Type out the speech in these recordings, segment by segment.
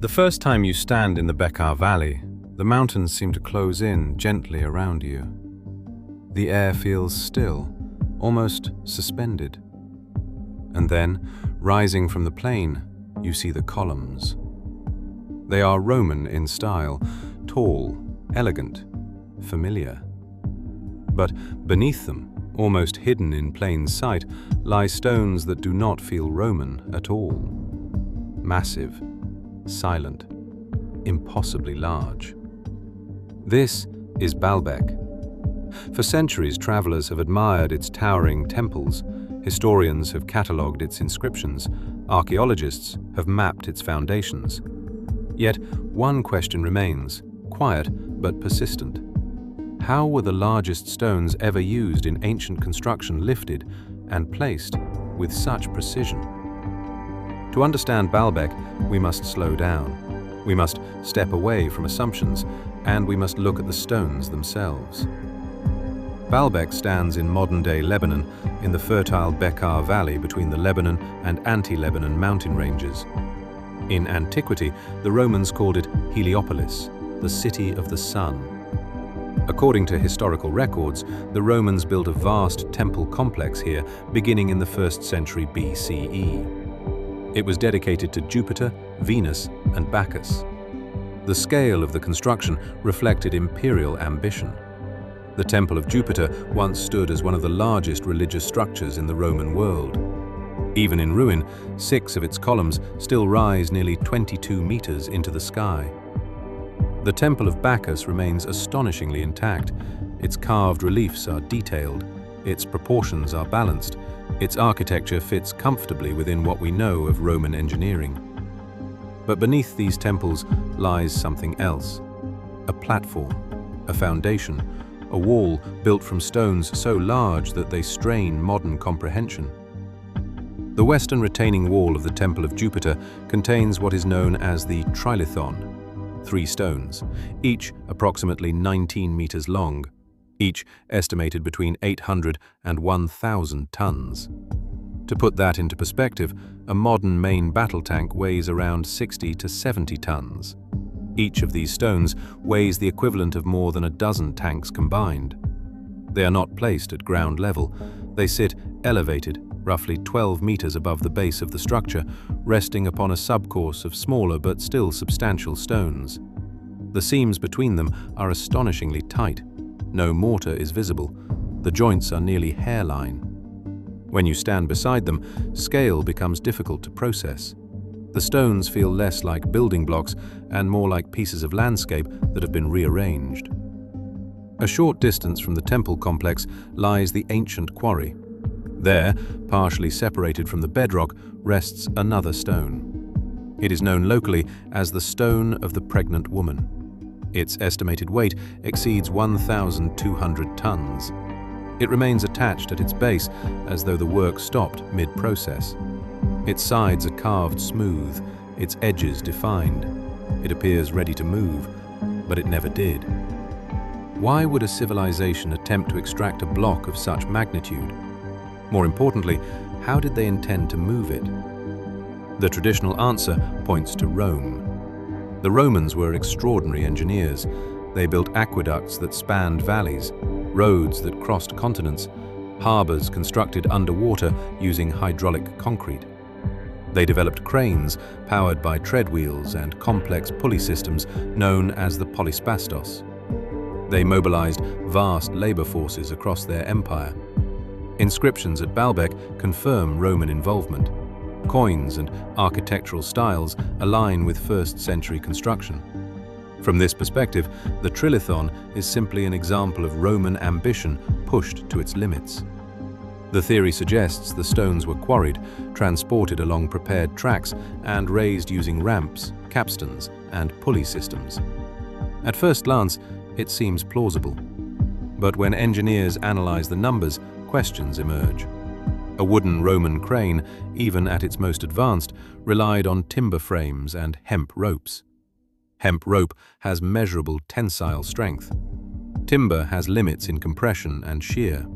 The first time you stand in the Beccar Valley, the mountains seem to close in gently around you. The air feels still, almost suspended. And then, rising from the plain, you see the columns. They are Roman in style, tall, elegant, familiar. But beneath them, almost hidden in plain sight, lie stones that do not feel Roman at all. Massive, silent, impossibly large. This is Baalbek. For centuries, travelers have admired its towering temples, historians have catalogued its inscriptions, archaeologists have mapped its foundations. Yet one question remains, quiet but persistent. How were the largest stones ever used in ancient construction lifted and placed with such precision? To understand Baalbek, we must slow down. We must step away from assumptions, and we must look at the stones themselves. Baalbek stands in modern-day Lebanon, in the fertile Beccar Valley between the Lebanon and anti-Lebanon mountain ranges. In antiquity, the Romans called it Heliopolis, the city of the sun. According to historical records, the Romans built a vast temple complex here beginning in the 1st century BCE. It was dedicated to Jupiter, Venus, and Bacchus. The scale of the construction reflected imperial ambition. The Temple of Jupiter once stood as one of the largest religious structures in the Roman world. Even in ruin, 6 of its columns still rise nearly 22 meters into the sky. The Temple of Bacchus remains astonishingly intact. Its carved reliefs are detailed, its proportions are balanced, its architecture fits comfortably within what we know of Roman engineering. But beneath these temples lies something else. A platform, a foundation, a wall built from stones so large that they strain modern comprehension. The western retaining wall of the Temple of Jupiter contains what is known as the Trilithon, 3 stones, each approximately 19 meters long, each estimated between 800 and 1,000 tons. To put that into perspective, a modern main battle tank weighs around 60 to 70 tons. Each of these stones weighs the equivalent of more than a dozen tanks combined. They are not placed at ground level. They sit elevated, roughly 12 meters above the base of the structure, resting upon a subcourse of smaller but still substantial stones. The seams between them are astonishingly tight. No mortar is visible. The joints are nearly hairline. When you stand beside them, scale becomes difficult to process. The stones feel less like building blocks and more like pieces of landscape that have been rearranged. A short distance from the temple complex lies the ancient quarry. There, partially separated from the bedrock, rests another stone. It is known locally as the Stone of the Pregnant Woman. Its estimated weight exceeds 1,200 tons. It remains attached at its base as though the work stopped mid-process. Its sides are carved smooth, its edges defined. It appears ready to move, but it never did. Why would a civilization attempt to extract a block of such magnitude? More importantly, how did they intend to move it? The traditional answer points to Rome. The Romans were extraordinary engineers. They built aqueducts that spanned valleys, roads that crossed continents, harbors constructed underwater using hydraulic concrete. They developed cranes powered by tread wheels and complex pulley systems known as the polyspastos. They mobilized vast labor forces across their empire. Inscriptions at Baalbek confirm Roman involvement. Coins and architectural styles align with 1st century construction. From this perspective, the Trilithon is simply an example of Roman ambition pushed to its limits. The theory suggests the stones were quarried, transported along prepared tracks, and raised using ramps, capstans, and pulley systems. At first glance, it seems plausible. But when engineers analyze the numbers, questions emerge. A wooden Roman crane, even at its most advanced, relied on timber frames and hemp ropes. Hemp rope has measurable tensile strength. Timber has limits in compression and shear.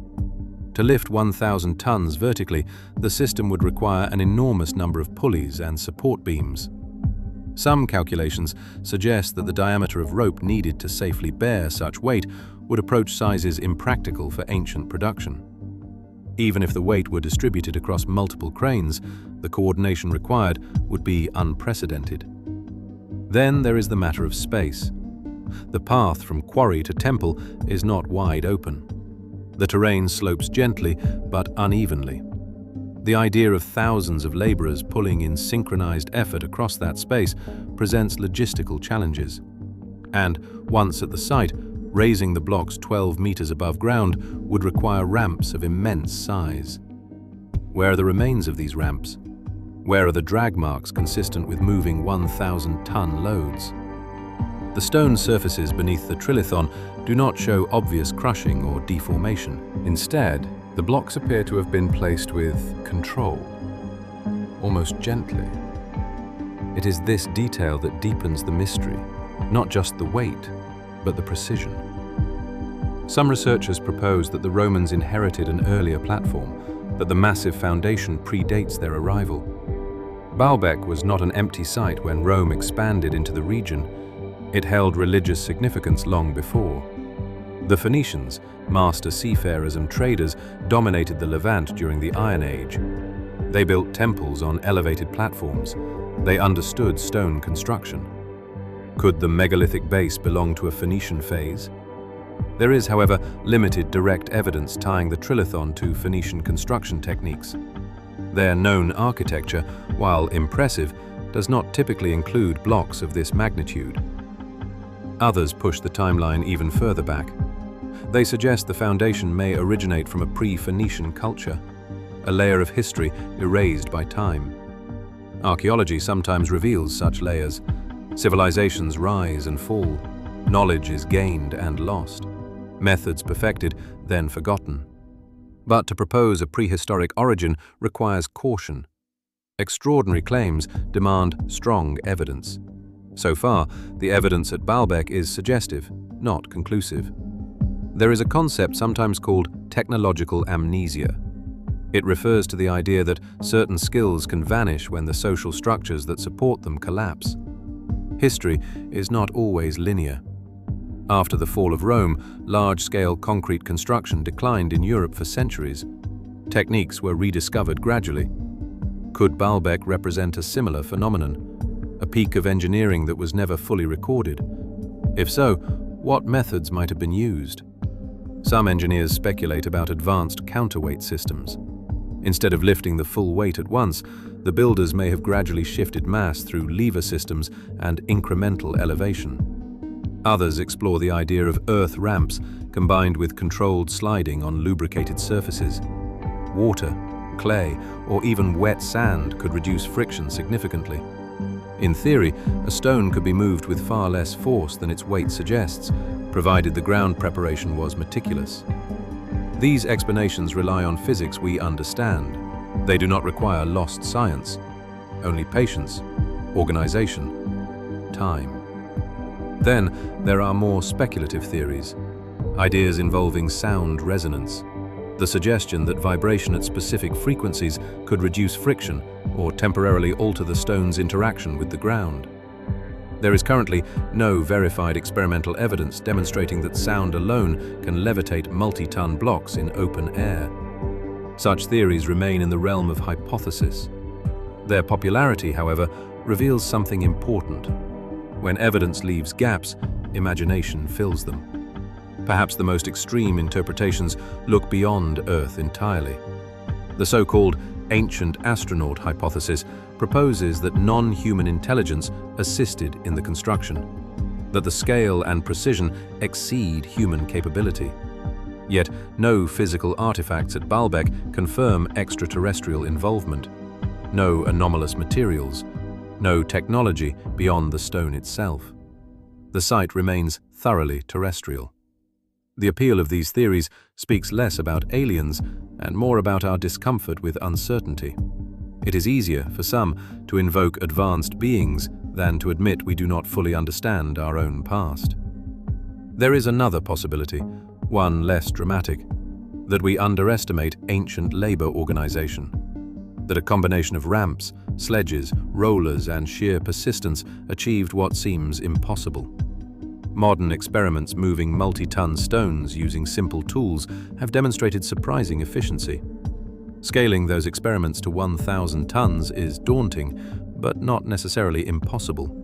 To lift 1,000 tons vertically, the system would require an enormous number of pulleys and support beams. Some calculations suggest that the diameter of rope needed to safely bear such weight would approach sizes impractical for ancient production. Even if the weight were distributed across multiple cranes, the coordination required would be unprecedented. Then there is the matter of space. The path from quarry to temple is not wide open. The terrain slopes gently but unevenly. The idea of thousands of laborers pulling in synchronized effort across that space presents logistical challenges. And once at the site, raising the blocks 12 meters above ground would require ramps of immense size. Where are the remains of these ramps? Where are the drag marks consistent with moving 1,000-ton loads? The stone surfaces beneath the Trilithon do not show obvious crushing or deformation. Instead, the blocks appear to have been placed with control, almost gently. It is this detail that deepens the mystery, not just the weight, but the precision. Some researchers propose that the Romans inherited an earlier platform, that the massive foundation predates their arrival. Baalbek was not an empty site when Rome expanded into the region. It held religious significance long before. The Phoenicians, master seafarers and traders, dominated the Levant during the Iron Age. They built temples on elevated platforms. They understood stone construction. Could the megalithic base belong to a Phoenician phase? There is, however, limited direct evidence tying the Trilithon to Phoenician construction techniques. Their known architecture, while impressive, does not typically include blocks of this magnitude. Others push the timeline even further back. They suggest the foundation may originate from a pre-Phoenician culture, a layer of history erased by time. Archaeology sometimes reveals such layers. Civilizations rise and fall. Knowledge is gained and lost. Methods perfected, then forgotten. But to propose a prehistoric origin requires caution. Extraordinary claims demand strong evidence. So far, the evidence at Baalbek is suggestive, not conclusive. There is a concept sometimes called technological amnesia. It refers to the idea that certain skills can vanish when the social structures that support them collapse. History is not always linear. After the fall of Rome, large-scale concrete construction declined in Europe for centuries. Techniques were rediscovered gradually. Could Baalbek represent a similar phenomenon, a peak of engineering that was never fully recorded? If so, what methods might have been used? Some engineers speculate about advanced counterweight systems. Instead of lifting the full weight at once, the builders may have gradually shifted mass through lever systems and incremental elevation. Others explore the idea of earth ramps combined with controlled sliding on lubricated surfaces. Water, clay, or even wet sand could reduce friction significantly. In theory, a stone could be moved with far less force than its weight suggests, provided the ground preparation was meticulous. These explanations rely on physics we understand. They do not require lost science, only patience, organization, time. Then there are more speculative theories, ideas involving sound resonance, the suggestion that vibration at specific frequencies could reduce friction or temporarily alter the stone's interaction with the ground. There is currently no verified experimental evidence demonstrating that sound alone can levitate multi-ton blocks in open air. Such theories remain in the realm of hypothesis. Their popularity, however, reveals something important. When evidence leaves gaps, imagination fills them. Perhaps the most extreme interpretations look beyond Earth entirely. The so-called ancient astronaut hypothesis proposes that non-human intelligence assisted in the construction, that the scale and precision exceed human capability. Yet no physical artifacts at Baalbek confirm extraterrestrial involvement. No anomalous materials, no technology beyond the stone itself. The site remains thoroughly terrestrial. The appeal of these theories speaks less about aliens and more about our discomfort with uncertainty. It is easier for some to invoke advanced beings than to admit we do not fully understand our own past. There is another possibility, one less dramatic, that we underestimate ancient labor organization. that a combination of ramps, sledges, rollers, and sheer persistence achieved what seems impossible. Modern experiments moving multi-ton stones using simple tools have demonstrated surprising efficiency. Scaling those experiments to 1,000 tons is daunting, but not necessarily impossible.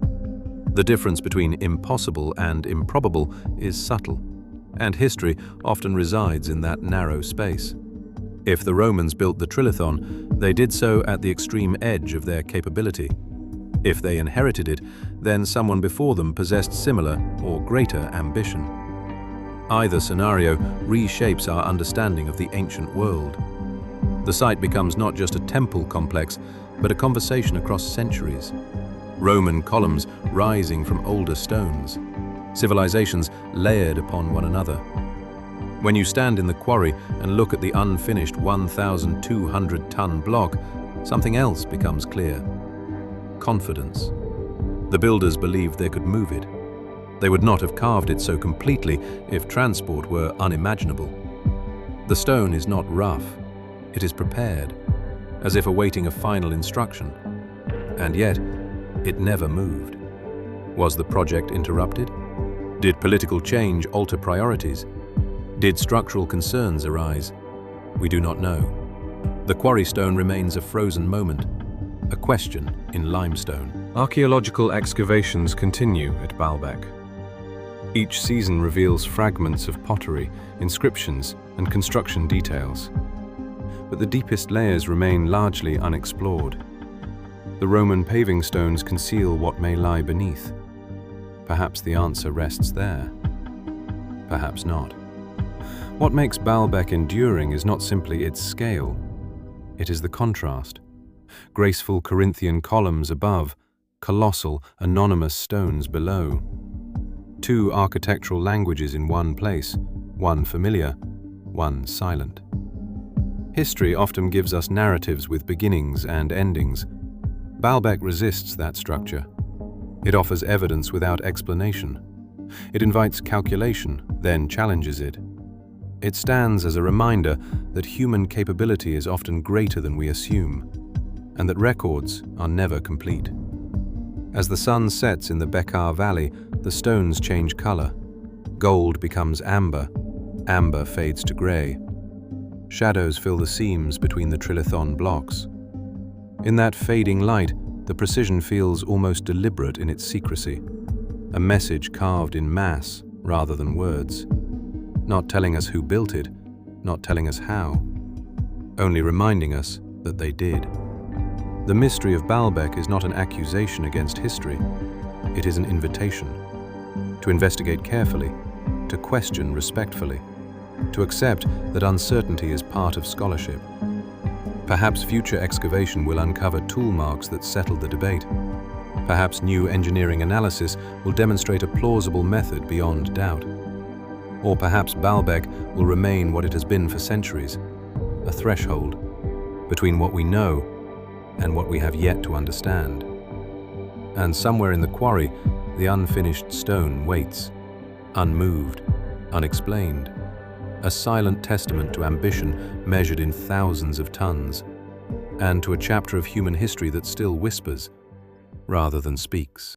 The difference between impossible and improbable is subtle, and history often resides in that narrow space. If the Romans built the Trilithon, they did so at the extreme edge of their capability. If they inherited it, then someone before them possessed similar or greater ambition. Either scenario reshapes our understanding of the ancient world. The site becomes not just a temple complex, but a conversation across centuries. Roman columns rising from older stones, civilizations layered upon one another. When you stand in the quarry and look at the unfinished 1,200-ton block, something else becomes clear. Confidence. The builders believed they could move it. They would not have carved it so completely if transport were unimaginable. The stone is not rough. It is prepared, as if awaiting a final instruction. And yet, it never moved. Was the project interrupted? Did political change alter priorities? Did structural concerns arise? We do not know. The quarry stone remains a frozen moment, a question in limestone. Archaeological excavations continue at Baalbek. Each season reveals fragments of pottery, inscriptions, and construction details. But the deepest layers remain largely unexplored. The Roman paving stones conceal what may lie beneath. Perhaps the answer rests there. Perhaps not. What makes Baalbek enduring is not simply its scale. It is the contrast. Graceful Corinthian columns above, colossal, anonymous stones below. Two architectural languages in one place, one familiar, one silent. History often gives us narratives with beginnings and endings. Baalbek resists that structure. It offers evidence without explanation. It invites calculation, then challenges it. It stands as a reminder that human capability is often greater than we assume, and that records are never complete. As the sun sets in the Beqaa Valley, the stones change color. Gold becomes amber, amber fades to gray. Shadows fill the seams between the Trilithon blocks. In that fading light, the precision feels almost deliberate in its secrecy, a message carved in mass rather than words, not telling us who built it, not telling us how, only reminding us that they did. The mystery of Baalbek is not an accusation against history. It is an invitation to investigate carefully, to question respectfully, to accept that uncertainty is part of scholarship. Perhaps future excavation will uncover tool marks that settle the debate. Perhaps new engineering analysis will demonstrate a plausible method beyond doubt. Or perhaps Baalbek will remain what it has been for centuries, a threshold between what we know and what we have yet to understand. And somewhere in the quarry, the unfinished stone waits, unmoved, unexplained, a silent testament to ambition measured in thousands of tons, and to a chapter of human history that still whispers rather than speaks.